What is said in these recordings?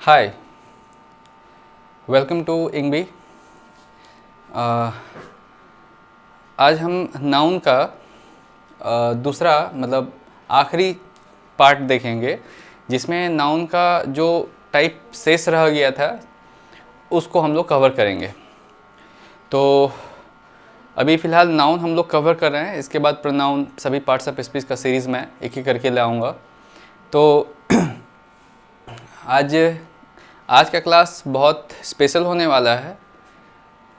Hi, welcome to इंग्बी। आज हम noun का दूसरा मतलब आखिरी पार्ट देखेंगे, जिसमें नाउन का जो टाइप शेष रह गया था उसको हम लोग कवर करेंगे। तो अभी फ़िलहाल नाउन हम लोग कवर कर रहे हैं, इसके बाद प्रोनाउन सभी पार्ट्स ऑफ स्पीच का सीरीज़ मैं एक एक करके लाऊंगा। तो आज का क्लास बहुत स्पेशल होने वाला है,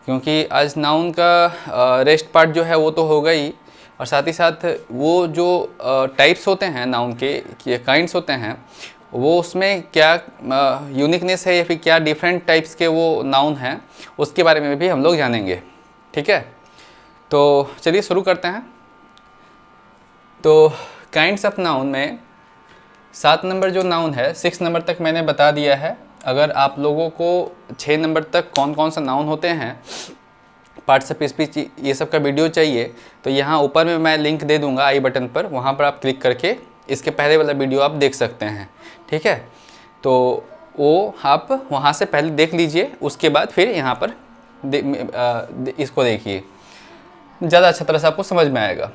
क्योंकि आज नाउन का रेस्ट पार्ट जो है वो तो होगा ही, और साथ ही साथ वो जो टाइप्स होते हैं नाउन के काइंड्स होते हैं, वो उसमें क्या यूनिकनेस है या फिर क्या डिफरेंट टाइप्स के वो नाउन हैं, उसके बारे में भी हम लोग जानेंगे। ठीक है, तो चलिए शुरू करते हैं। तो काइंड्स ऑफ नाउन में 7 नंबर जो नाउन है, 6 नंबर तक मैंने बता दिया है। अगर आप लोगों को 6 नंबर तक कौन कौन सा नाउन होते हैं, पार्ट्स ऑफ स्पीच, ये सब का वीडियो चाहिए तो यहाँ ऊपर में मैं लिंक दे दूँगा आई बटन पर, वहाँ पर आप क्लिक करके इसके पहले वाला वीडियो आप देख सकते हैं। ठीक है, तो वो आप वहाँ से पहले देख लीजिए, उसके बाद फिर यहाँ पर इसको देखिए, ज़्यादा अच्छा तरह से आपको समझ में आएगा।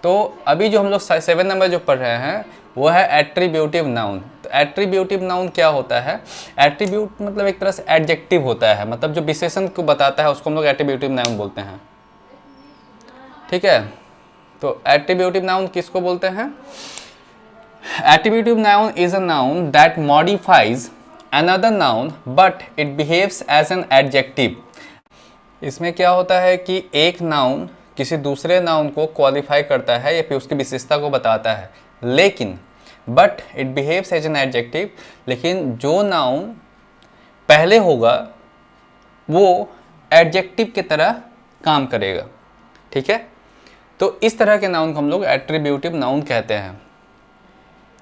तो अभी जो हम लोग 7 नंबर जो पढ़ रहे हैं वो है एट्रीब्यूटिव नाउन। तो एट्रीब्यूटिव नाउन क्या होता है? एट्रीब्यूट मतलब एक तरह से एडजेक्टिव होता है, मतलब जो विशेषण को बताता है उसको हम लोग एट्रीब्यूटिव नाउन बोलते हैं। ठीक है, तो एट्रीब्यूटिव नाउन किसको बोलते हैं? Attributive noun is a noun that modifies another noun but it behaves as an adjective. इसमें क्या होता है कि एक नाउन किसी दूसरे नाउन को क्वालिफाई करता है या फिर उसकी विशेषता को बताता है, लेकिन but it behaves as an adjective, लेकिन जो नाउन पहले होगा वो एडजेक्टिव की तरह काम करेगा। ठीक है, तो इस तरह के नाउन को हम लोग एट्रीब्यूटिव नाउन कहते हैं।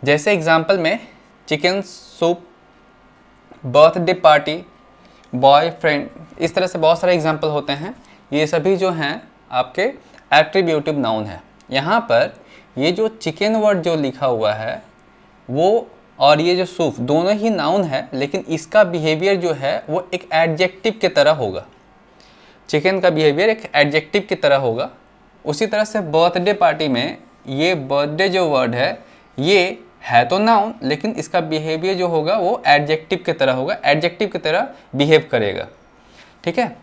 जैसे एग्जांपल में chicken soup, birthday party, boyfriend, इस तरह से बहुत सारे एग्जांपल होते हैं। ये सभी जो हैं आपके एट्रीब्यूटिव नाउन है। यहाँ पर ये जो चिकन वर्ड जो लिखा हुआ है वो, और ये जो सूप, दोनों ही नाउन है, लेकिन इसका बिहेवियर जो है वो एक एडजेक्टिव की तरह होगा। चिकन का बिहेवियर एक एडजेक्टिव की तरह होगा। उसी तरह से बर्थडे पार्टी में ये बर्थडे जो वर्ड है ये है तो नाउन, लेकिन इसका बिहेवियर जो होगा वो एडजेक्टिव की तरह होगा, एडजेक्टिव की तरह बिहेव करेगा। ठीक है,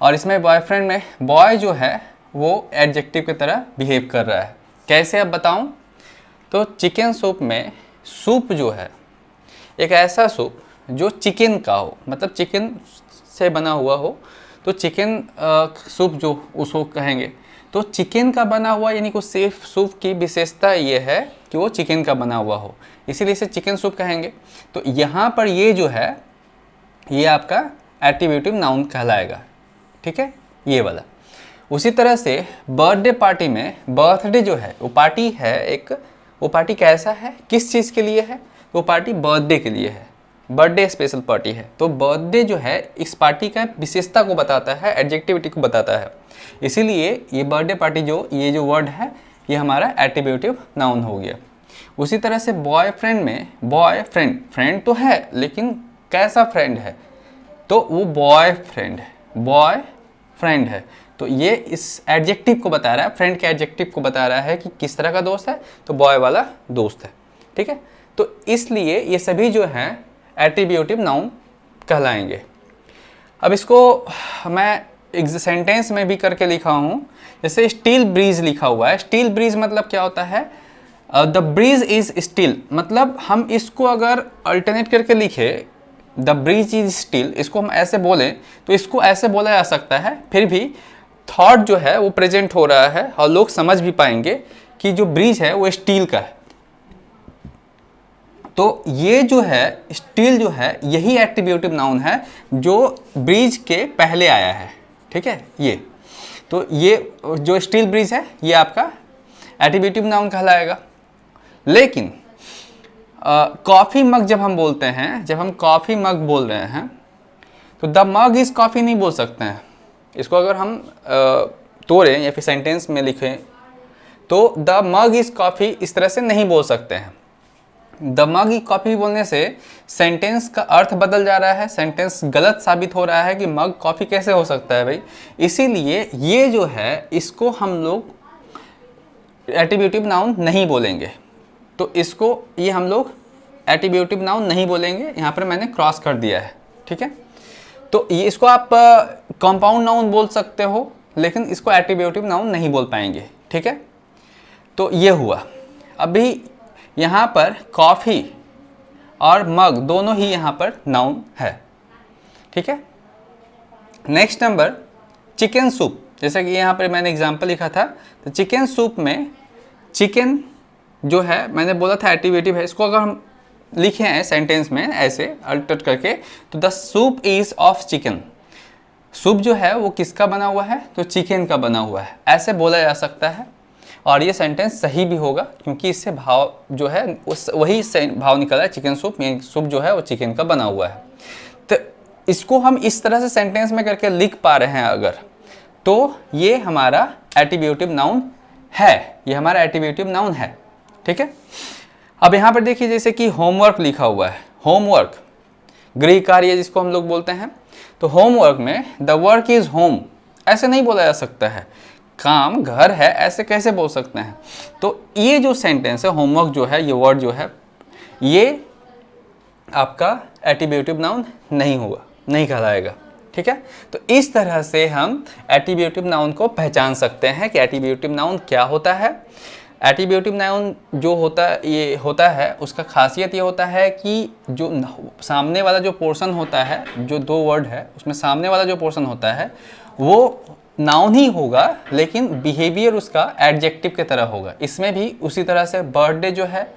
और इसमें बॉयफ्रेंड में बॉय जो है वो एडजेक्टिव की तरह बिहेव कर रहा है। कैसे अब बताऊं? तो चिकन सूप में सूप जो है एक ऐसा सूप जो चिकन का हो, मतलब चिकन से बना हुआ हो, तो चिकन सूप जो उसको कहेंगे। तो चिकन का बना हुआ यानी कि सिर्फ सूप की विशेषता ये है कि वो चिकन का बना हुआ हो, इसीलिए इसे चिकन सूप कहेंगे। तो यहाँ पर ये जो है ये आपका एट्रीब्यूटिव नाउन कहलाएगा। ठीक है, ये वाला। उसी तरह से बर्थडे पार्टी में बर्थडे जो है वो पार्टी है एक, वो पार्टी कैसा है, किस चीज़ के लिए है? वो पार्टी बर्थडे के लिए है, बर्थडे स्पेशल पार्टी है। तो बर्थडे जो है इस पार्टी का विशेषता को बताता है, एडजेक्टिविटी को बताता है, इसीलिए ये बर्थडे पार्टी जो ये जो वर्ड है ये हमारा एट्रीब्यूटिव नाउन हो गया। उसी तरह से बॉयफ्रेंड में बॉयफ्रेंड, फ्रेंड तो है लेकिन कैसा फ्रेंड है? तो वो बॉयफ्रेंड है, बॉय फ्रेंड है। तो ये इस एडजेक्टिव को बता रहा है, फ्रेंड के एडजेक्टिव को बता रहा है कि किस तरह का दोस्त है, तो बॉय वाला दोस्त है। ठीक है, तो इसलिए ये सभी जो हैं एट्रीब्यूटिव नाउन कहलाएंगे। अब इसको मैं एक सेंटेंस में भी करके लिखा हूँ। जैसे स्टील ब्रीज लिखा हुआ है, स्टील ब्रीज मतलब क्या होता है? द ब्रीज इज स्टील, मतलब हम इसको अगर अल्टरनेट करके लिखे द ब्रीज इज स्टील, इसको हम ऐसे बोलें तो इसको ऐसे बोला जा सकता है, फिर भी थॉट जो है वो प्रेजेंट हो रहा है और लोग समझ भी पाएंगे कि जो ब्रिज है वो स्टील का है। तो ये जो है स्टील जो है यही एट्रीब्यूटिव नाउन है जो ब्रिज के पहले आया है। ठीक है, ये तो ये जो स्टील ब्रिज है ये आपका एट्रीब्यूटिव नाउन कहलाएगा। लेकिन कॉफ़ी मग जब हम बोलते हैं, जब हम कॉफ़ी मग बोल रहे हैं तो द मग इज़ कॉफ़ी नहीं बोल सकते हैं। इसको अगर हम तोड़ें या फिर सेंटेंस में लिखें तो द मग इज़ कॉफ़ी इस तरह से नहीं बोल सकते हैं। द मग की कॉफ़ी बोलने से सेंटेंस का अर्थ बदल जा रहा है, सेंटेंस गलत साबित हो रहा है कि मग कॉफ़ी कैसे हो सकता है भाई। इसीलिए ये जो है इसको हम लोग एट्रीब्यूटिव नाउन नहीं बोलेंगे। तो इसको ये हम लोग एट्रीब्यूटिव नाउन नहीं बोलेंगे, यहाँ पर मैंने क्रॉस कर दिया है, ठीक है। तो ये इसको आप कंपाउंड नाउन बोल सकते हो, लेकिन इसको एट्रीब्यूटिव नाउन नहीं बोल पाएंगे, ठीक है। तो ये हुआ। अभी यहाँ पर कॉफ़ी और मग दोनों ही यहाँ पर नाउन है, ठीक है। Next number chicken soup. जैसे कि यहाँ पर मैंने एग्जांपल लिखा था, तो चिकन सूप में चिकन जो है मैंने बोला था एट्रीब्यूटिव है। इसको अगर हम लिखे हैं सेंटेंस में ऐसे अल्टर करके, तो the soup is of chicken. Soup जो है वो किसका बना हुआ है, तो चिकन का बना हुआ है, ऐसे बोला जा सकता है। और ये सेंटेंस सही भी होगा क्योंकि इससे भाव जो है उस वही भाव निकला है, चिकन सूप, ये सूप जो है वो चिकन का बना हुआ है। तो इसको हम इस तरह से सेंटेंस में करके लिख पा रहे हैं अगर, तो ये हमारा एट्रीब्यूटिव नाउन है, ये हमारा एट्रीब्यूटिव नाउन है, ठीक है। अब यहाँ पर देखिए जैसे कि होमवर्क लिखा हुआ है, होमवर्क गृह कार्य जिसको हम लोग बोलते हैं। तो होमवर्क में द वर्क इज़ होम ऐसे नहीं बोला जा सकता है, काम घर है ऐसे कैसे बोल सकते हैं। तो ये जो सेंटेंस है होमवर्क जो है, ये वर्ड जो है, ये आपका एट्रीब्यूटिव नाउन नहीं हुआ, नहीं कहलाएगा, ठीक है। तो इस तरह से हम एट्रीब्यूटिव नाउन को पहचान सकते हैं कि एट्रीब्यूटिव नाउन क्या होता है। एट्रीब्यूटिव नाउन जो होता है उसका खासियत ये होता है कि जो सामने वाला जो पोर्शन होता है, जो दो वर्ड है उसमें सामने वाला जो पोर्शन होता है वो नाउन ही होगा, लेकिन बिहेवियर उसका एडजेक्टिव की तरह होगा। इसमें भी उसी तरह से बर्थडे जो है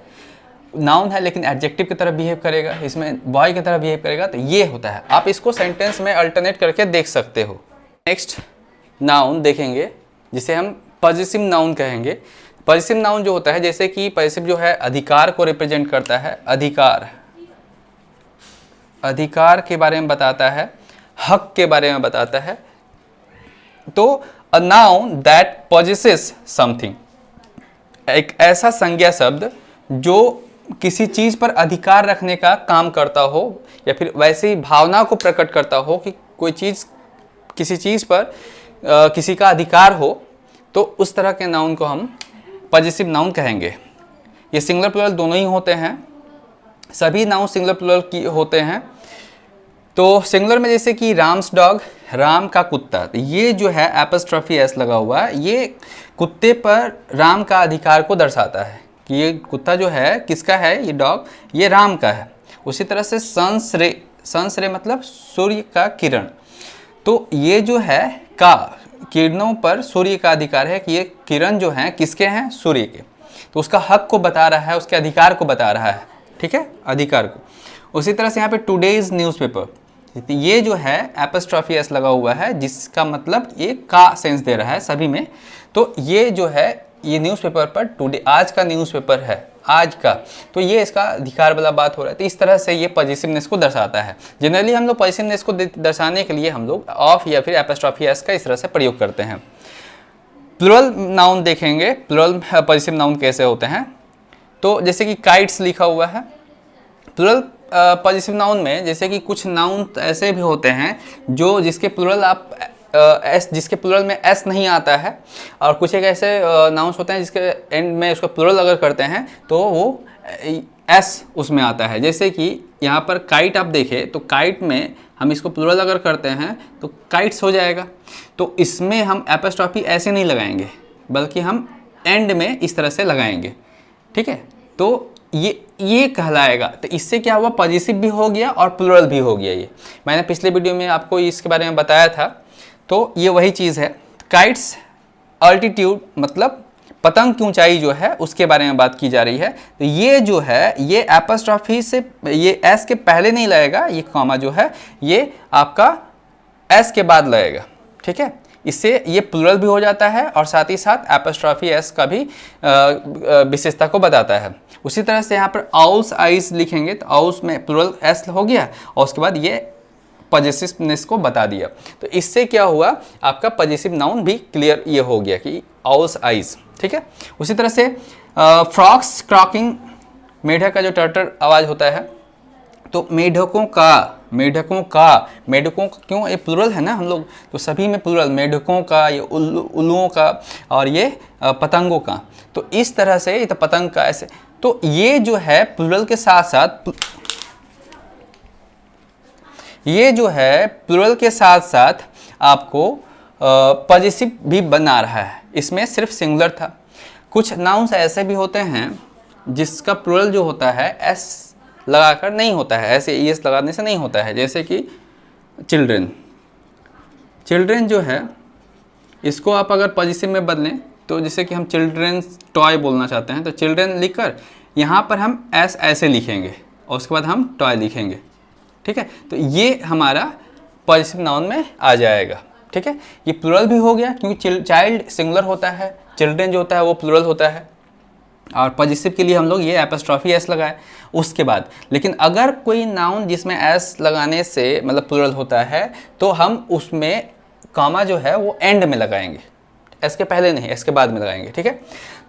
नाउन है लेकिन एडजेक्टिव की तरह बिहेव करेगा, इसमें बॉय की तरह बिहेव करेगा। तो ये होता है, आप इसको सेंटेंस में अल्टरनेट करके देख सकते हो। नेक्स्ट नाउन देखेंगे जिसे हम पॉजिटिव नाउन कहेंगे। पॉजिटिव नाउन जो होता है, जैसे कि पॉजिटिव जो है अधिकार को रिप्रेजेंट करता है, अधिकार के बारे में बताता है, हक के बारे में बताता है। तो अ नाउन दैट पॉजेसेस समथिंग, एक ऐसा संज्ञा शब्द जो किसी चीज पर अधिकार रखने का काम करता हो या फिर वैसी भावना को प्रकट करता हो कि कोई चीज किसी चीज पर किसी का अधिकार हो, तो उस तरह के नाउन को हम पॉजिटिव नाउन कहेंगे। ये सिंगुलर प्लूरल दोनों ही होते हैं, सभी नाउन सिंगुलर प्लूरल की होते हैं। तो सिंगुलर में जैसे कि राम्स डॉग, राम का कुत्ता, तो ये जो है एपस्ट्रॉफी एस लगा हुआ है, ये कुत्ते पर राम का अधिकार को दर्शाता है कि ये कुत्ता जो है किसका है, ये डॉग ये राम का है। उसी तरह से सन्स रे मतलब सूर्य का किरण, तो ये जो है का किरणों पर सूर्य का अधिकार है कि ये किरण जो हैं किसके हैं, सूर्य के। तो उसका हक को बता रहा है, उसके अधिकार को बता रहा है, ठीक है, अधिकार को। उसी तरह से यहाँ पे टुडेज न्यूज़पेपर, ये जो है एपस्ट्रॉफी एस लगा हुआ है जिसका मतलब ये का सेंस दे रहा है सभी में। तो ये जो है ये न्यूज़पेपर पर टुडे, आज का न्यूज़पेपर है, आज का, तो ये इसका अधिकार वाला बात हो रहा है। तो इस तरह से ये पॉजिटिवनेस को दर्शाता है। जनरली हम लोग पॉजिटिवनेस को दर्शाने के लिए हम लोग ऑफ या फिर एपस्ट्रॉफी एस का इस तरह से प्रयोग करते हैं। प्लुरल नाउन देखेंगे, प्लुरल पॉजिटिव नाउन कैसे होते हैं। तो जैसे कि काइट्स लिखा हुआ है, प्लुरल पॉजिटिव नाउन में जैसे कि कुछ नाउन ऐसे भी होते हैं जो जिसके प्लुरल आप जिसके प्लुरल में एस नहीं आता है, और कुछ एक ऐसे नाउन्स होते हैं जिसके एंड में उसको प्लुरल अगर करते हैं तो वो एस उसमें आता है। जैसे कि यहाँ पर काइट आप देखें तो काइट में हम इसको प्लुरल अगर करते हैं तो काइट्स हो जाएगा। तो इसमें हम एपस्ट्रॉफी ऐसे नहीं लगाएंगे बल्कि हम एंड में इस तरह से लगाएंगे, ठीक है। तो ये कहलाएगा। तो इससे क्या हुआ, पॉजिटिव भी हो गया और प्लुरल भी हो गया। ये मैंने पिछले वीडियो में आपको इसके बारे में बताया था। तो ये वही चीज़ है। काइट्स अल्टीट्यूड मतलब पतंग की ऊंचाई जो है उसके बारे में बात की जा रही है। तो ये जो है ये एपस्ट्रॉफी से ये एस के पहले नहीं लगेगा, ये कॉमा जो है ये आपका एस के बाद लगेगा, ठीक है। इससे ये प्लुरल भी हो जाता है और साथ ही साथ एपस्ट्रॉफी एस का भी विशेषता को बताता है। उसी तरह से यहाँ पर आउल्स आइज लिखेंगे तो आउल्स में प्लुरल एस हो गया और उसके बाद ये पॉजिटिवनेस को बता दिया। तो इससे क्या हुआ, आपका पॉजिटिव नाउन भी क्लियर ये हो गया कि आउल्स आइज, ठीक है। उसी तरह से फ्रॉक्स क्रॉकिंग मेढक का जो टर्टर आवाज़ होता है, तो मेढकों का, मेढकों का, मेढकों का क्यों, ये प्लुरल है ना हम लोग, तो सभी में प्लुरल, मेढकों का, ये उल्लुओं का और ये पतंगों का। तो इस तरह से, ये तो पतंग का ऐसे, तो ये जो है प्लुरल के साथ साथ, ये जो है प्लुरल के साथ साथ आपको पॉजिटिव भी बना रहा है। इसमें सिर्फ सिंगुलर था। कुछ नाउन्स ऐसे भी होते हैं जिसका प्लुरल जो होता है एस लगाकर नहीं होता है, ऐसे एस लगाने से नहीं होता है, जैसे कि चिल्ड्रेन। चिल्ड्रेन जो है इसको आप अगर पॉजिटिव में बदलें, तो जैसे कि हम चिल्ड्रेन्स टॉय बोलना चाहते हैं, तो चिल्ड्रेन लिखकर यहाँ पर हम एस ऐसे लिखेंगे और उसके बाद हम टॉय लिखेंगे, ठीक है। तो ये हमारा पॉजिटिव नाउन में आ जाएगा, ठीक है। ये प्लुरल भी हो गया क्योंकि चाइल्ड सिंगुलर होता है, चिल्ड्रेन जो होता है वो प्लुरल होता है, और पॉजिटिव के लिए हम लोग ये एपस्ट्रॉफी एस लगाए उसके बाद। लेकिन अगर कोई नाउन जिसमें एस लगाने से मतलब प्लुरल होता है, तो हम उसमें कॉमा जो है वो एंड में लगाएंगे, एस के पहले नहीं, एस के बाद में लगाएंगे, ठीक है।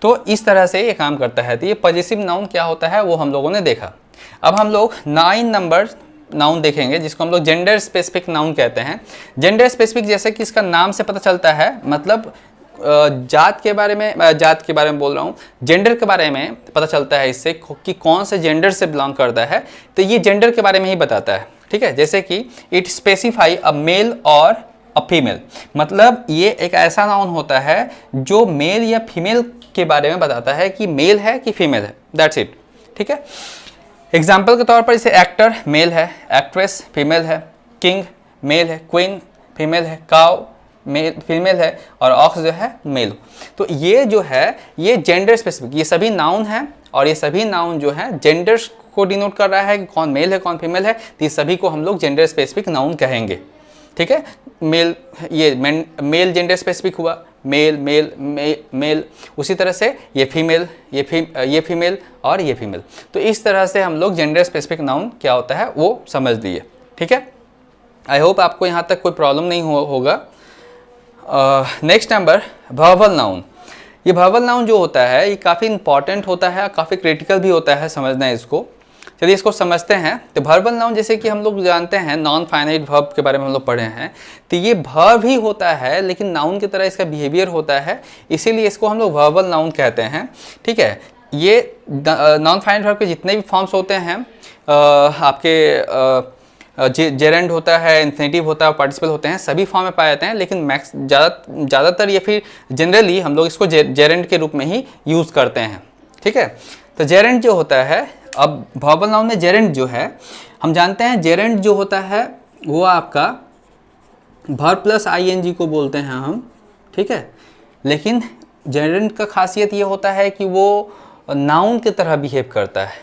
तो इस तरह से ये काम करता है। तो ये पॉजिटिव नाउन क्या होता है वो हम लोगों ने देखा। अब हम लोग 9 नंबर नाउन देखेंगे जिसको हम लोग जेंडर स्पेसिफिक नाउन कहते हैं। जेंडर स्पेसिफिक जैसे कि इसका नाम से पता चलता है, मतलब जात के बारे में बोल रहा हूँ, जेंडर के बारे में पता चलता है इससे कि कौन से जेंडर से बिलोंग करता है, तो ये जेंडर के बारे में ही बताता है, ठीक है। जैसे कि इट स्पेसिफाई अ मेल और अ फीमेल, मतलब ये एक ऐसा नाउन होता है जो मेल या फीमेल के बारे में बताता है कि मेल है कि फीमेल है, दैट्स इट, ठीक है। एग्जाम्पल के तौर पर जैसे एक्टर मेल है, एक्ट्रेस फीमेल है, किंग मेल है, क्वीन फीमेल है, काउ मेल फीमेल है, और ऑक्स जो है मेल। तो ये जो है ये जेंडर स्पेसिफिक, ये सभी नाउन हैं और ये सभी नाउन जो है जेंडर को डिनोट कर रहा है कि कौन मेल है कौन फीमेल है, तो ये सभी को हम लोग जेंडर स्पेसिफिक नाउन कहेंगे, ठीक है। मेल, ये मेल जेंडर स्पेसिफिक हुआ, मेल मेल मेल, उसी तरह से ये फीमेल, ये फीमेल और ये फीमेल। तो इस तरह से हम लोग जेंडर स्पेसिफिक नाउन क्या होता है वो समझ लिए, ठीक है। आई होप आपको यहाँ तक कोई प्रॉब्लम नहीं होगा। Next number verbal noun. ये वर्बल नाउन जो होता है ये काफ़ी इंपॉर्टेंट होता है, काफ़ी क्रिटिकल भी होता है समझना इसको। चलिए इसको समझते हैं। तो वर्बल नाउन जैसे कि हम लोग जानते हैं, नॉन फाइनाइट वर्ब के बारे में हम लोग पढ़े हैं, तो ये वर्ब ही होता है लेकिन नाउन की तरह इसका बिहेवियर होता है, इसीलिए इसको हम लोग वर्बल नाउन कहते हैं, ठीक है। ये नॉन फाइनाइट वर्ब के जितने भी फॉर्म्स होते हैं, आपके जेरेंड होता है, इन्फिनेटिव होता है, पार्टिसिपल होते हैं, सभी फॉर्म में पाए जाते हैं, लेकिन ज़्यादातर या फिर जनरली हम लोग इसको जेरेंड के रूप में ही यूज़ करते हैं, ठीक है। तो जेरेंड जो होता है, अब वर्बल नाउन में जेरेंड जो है, हम जानते हैं जेरेंड जो होता है वो आपका वर्ब प्लस आईएनजी को बोलते हैं हम, ठीक है। लेकिन जेरेंड का खासियत ये होता है कि वो नाउन की तरह बिहेव करता है,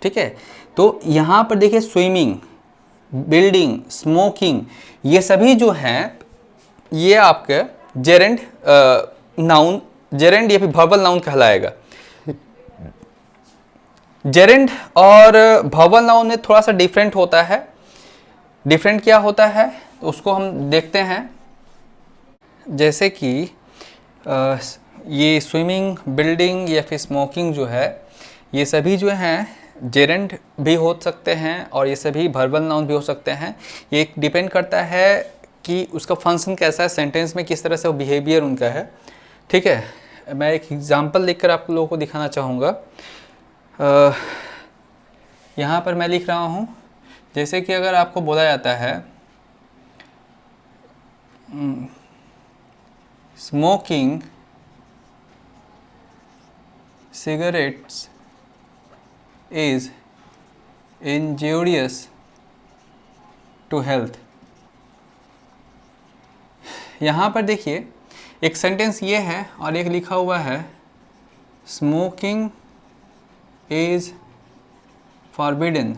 ठीक है। तो यहाँ पर देखिए स्विमिंग, बिल्डिंग, स्मोकिंग, ये सभी जो हैं ये आपके जेरेंड नाउन, जेरेंड या फिर वर्बल नाउन कहलाएगा। जेरेंड और वर्बल नाउन में थोड़ा सा डिफरेंट होता है। डिफरेंट क्या होता है तो उसको हम देखते हैं। जैसे कि ये स्विमिंग, बिल्डिंग या फिर स्मोकिंग जो है, ये सभी जो हैं जेरेंड भी हो सकते हैं और ये सभी वर्बल नाउन भी हो सकते हैं। ये डिपेंड करता है कि उसका फंक्शन कैसा है, सेंटेंस में किस तरह से वो बिहेवियर उनका है, ठीक है। मैं एक एग्जांपल लिखकर आप लोगों को दिखाना चाहूँगा। यहाँ पर मैं लिख रहा हूँ, जैसे कि अगर आपको बोला जाता है smoking cigarettes is injurious to health। यहाँ पर देखिए एक सेंटेंस ये है और एक लिखा हुआ है स्मोकिंग is forbidden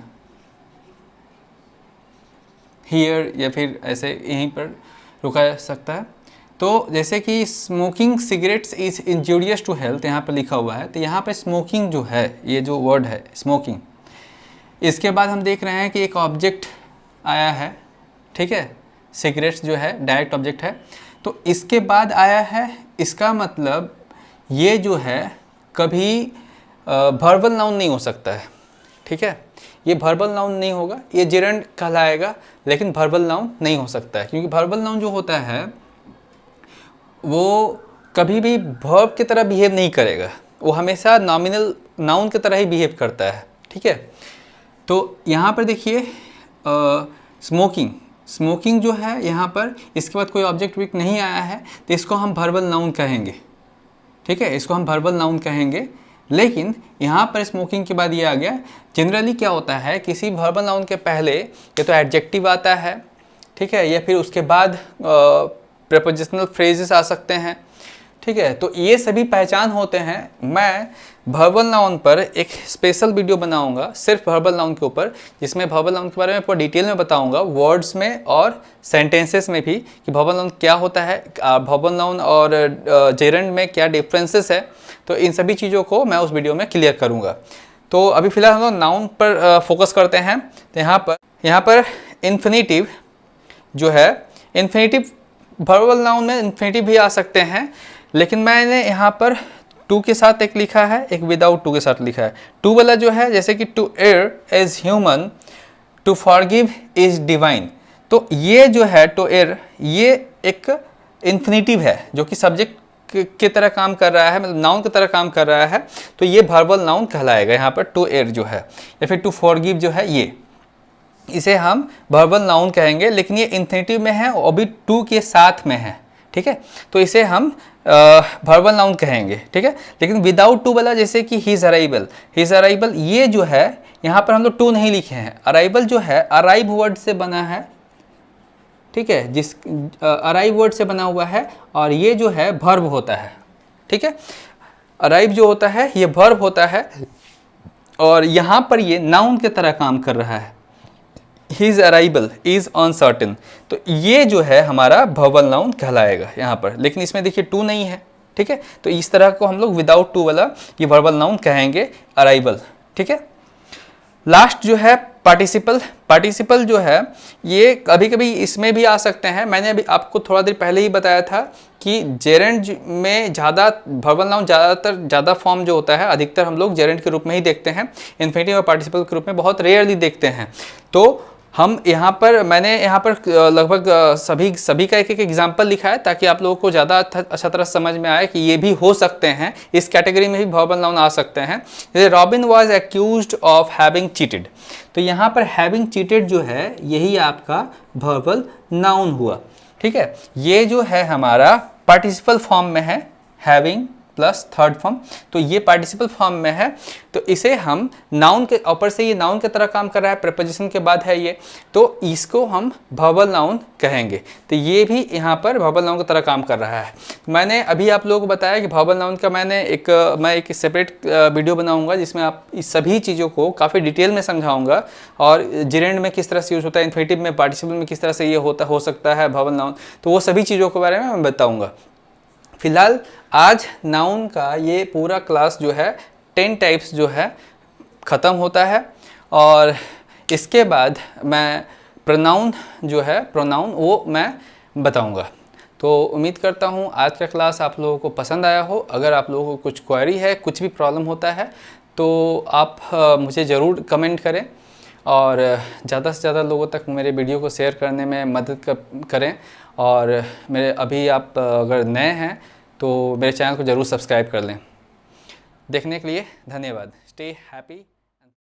here, या फिर ऐसे यहीं पर रुका जा सकता है। तो जैसे कि smoking cigarettes is injurious to health यहाँ पर लिखा हुआ है, तो यहाँ पे स्मोकिंग जो है, ये जो वर्ड है स्मोकिंग, इसके बाद हम देख रहे हैं कि एक ऑब्जेक्ट आया है, ठीक है। सिगरेट्स जो है डायरेक्ट ऑब्जेक्ट है, तो इसके बाद आया है, इसका मतलब ये जो है कभी वर्बल नाउन नहीं हो सकता है, ठीक है। ये वर्बल नाउन नहीं होगा, ये जेरेंड कहलाएगा, लेकिन वर्बल नाउन नहीं हो सकता है, क्योंकि वर्बल नाउन जो होता है वो कभी भी वर्ब की तरह बिहेव नहीं करेगा, वो हमेशा नॉमिनल नाउन की तरह ही बिहेव करता है, ठीक है। तो यहाँ पर देखिए स्मोकिंग, स्मोकिंग जो है यहाँ पर इसके बाद कोई ऑब्जेक्ट वीक नहीं आया है, तो इसको हम वर्बल नाउन कहेंगे, ठीक है, इसको हम वर्बल नाउन कहेंगे। लेकिन यहाँ पर स्मोकिंग के बाद ये आ गया, जनरली क्या होता है किसी वर्बल नाउन के पहले या तो एडजेक्टिव आता है, ठीक है, या फिर उसके बाद प्रेपोजिशनल फ्रेजेस आ सकते हैं, ठीक है। तो ये सभी पहचान होते हैं। मैं वर्बल नाउन पर एक स्पेशल वीडियो बनाऊंगा सिर्फ वर्बल नाउन के ऊपर, जिसमें वर्बल नाउन के बारे में पूरा डिटेल में बताऊंगा, वर्ड्स में और सेंटेंसेस में भी, कि वर्बल नाउन क्या होता है, वर्बल नाउन और जेरेंड में क्या डिफरेंसेस है। तो इन सभी चीज़ों को मैं उस वीडियो में क्लियर करूँगा। तो अभी फिलहाल हम लोग नाउन पर फोकस करते हैं। तो यहाँ पर इन्फिनिटिव जो है, इन्फिनिटिव वर्बल नाउन में इन्फिनिटिव भी आ सकते हैं, लेकिन मैंने यहाँ पर टू के साथ एक लिखा है, एक विदाउट टू के साथ लिखा है। टू वाला जो है, जैसे कि to err is human, to forgive is divine. तो ये जो है टू एयर, ये एक इन्फिनिटिव है जो कि सब्जेक्ट की तरह काम कर रहा है, मतलब नाउन की तरह काम कर रहा है। तो ये वर्बल नाउन कहलाएगा यहाँ पर टू एयर जो है, या फिर टू फॉरगिव जो है, ये इसे हम वर्बल नाउन कहेंगे, लेकिन ये इन्फिनिटिव में है और भी टू के साथ में है, ठीक है। तो इसे हम वर्बल नाउन कहेंगे, ठीक है। लेकिन विदाउट टू वाला, जैसे कि हिज अराइवल, ये जो है यहाँ पर हम लोग टू नहीं लिखे हैं। अराइवल जो है अराइव वर्ड से बना है, ठीक है, जिस अराइव वर्ड से बना हुआ है, और ये जो है वर्ब होता है, ठीक है। अराइव जो होता है ये वर्ब होता है, और यहाँ पर ये नाउन की तरह काम कर रहा है। His arrival is uncertain, तो ये जो है हमारा वर्बल नाउन कहलाएगा यहाँ पर। लेकिन इसमें देखिए टू नहीं है, ठीक है। तो इस तरह को हम लोग विदाउट टू वाला ये वर्बल नाउन कहेंगे, अराइवल, ठीक है। लास्ट जो है पार्टिसिपल जो है, ये कभी कभी इसमें भी आ सकते हैं। मैंने अभी आपको थोड़ा देर पहले ही बताया था कि जेरेंड में ज़्यादा वर्बल नाउन ज़्यादा फॉर्म जो होता है, अधिकतर हम लोग जेरेंड के रूप में ही देखते हैं, इन्फिनिटिव और पार्टिसिपल के रूप में बहुत रेयरली देखते हैं। तो हम यहाँ पर, मैंने यहाँ पर लगभग सभी का एक एग्जाम्पल लिखा है, ताकि आप लोगों को ज़्यादा अच्छा तरह समझ में आए कि ये भी हो सकते हैं, इस कैटेगरी में भी वर्बल नाउन आ सकते हैं। जैसे robin was accused of having cheated, तो यहाँ पर हैविंग चीटेड जो है यही आपका वर्बल नाउन हुआ, ठीक है। ये जो है हमारा पार्टिसिपल फॉर्म में है, हैविंग प्लस थर्ड फॉर्म, तो ये पार्टिसिपल फॉर्म में है। तो इसे हम नाउन के ऊपर से, ये नाउन की तरह काम कर रहा है, प्रीपोजिशन के बाद है ये, तो इसको हम वर्बल नाउन कहेंगे। तो ये भी यहाँ पर वर्बल नाउन की तरह काम कर रहा है। मैंने अभी आप लोगों को बताया कि वर्बल नाउन का मैं एक सेपरेट वीडियो बनाऊंगा, जिसमें आप इस सभी चीज़ों को काफ़ी डिटेल में समझाऊंगा, और जेरेंड में किस तरह से यूज होता है, इन्फिनिटिव में, पार्टिसिपल में किस तरह से ये हो सकता है वर्बल नाउन, तो वो सभी चीज़ों के बारे में मैं बताऊँगा। फिलहाल आज नाउन का ये पूरा क्लास जो है 10 टाइप्स जो है ख़त्म होता है, और इसके बाद मैं प्रोनाउन जो है, प्रोनाउन वो मैं बताऊंगा। तो उम्मीद करता हूँ आज का क्लास आप लोगों को पसंद आया हो। अगर आप लोगों को कुछ क्वेरी है, कुछ भी प्रॉब्लम होता है, तो आप मुझे ज़रूर कमेंट करें, और ज़्यादा से ज़्यादा लोगों तक मेरे वीडियो को शेयर करने में मदद करें। और मेरे अभी आप अगर नए हैं तो मेरे चैनल को ज़रूर सब्सक्राइब कर लें। देखने के लिए धन्यवाद। Stay happy.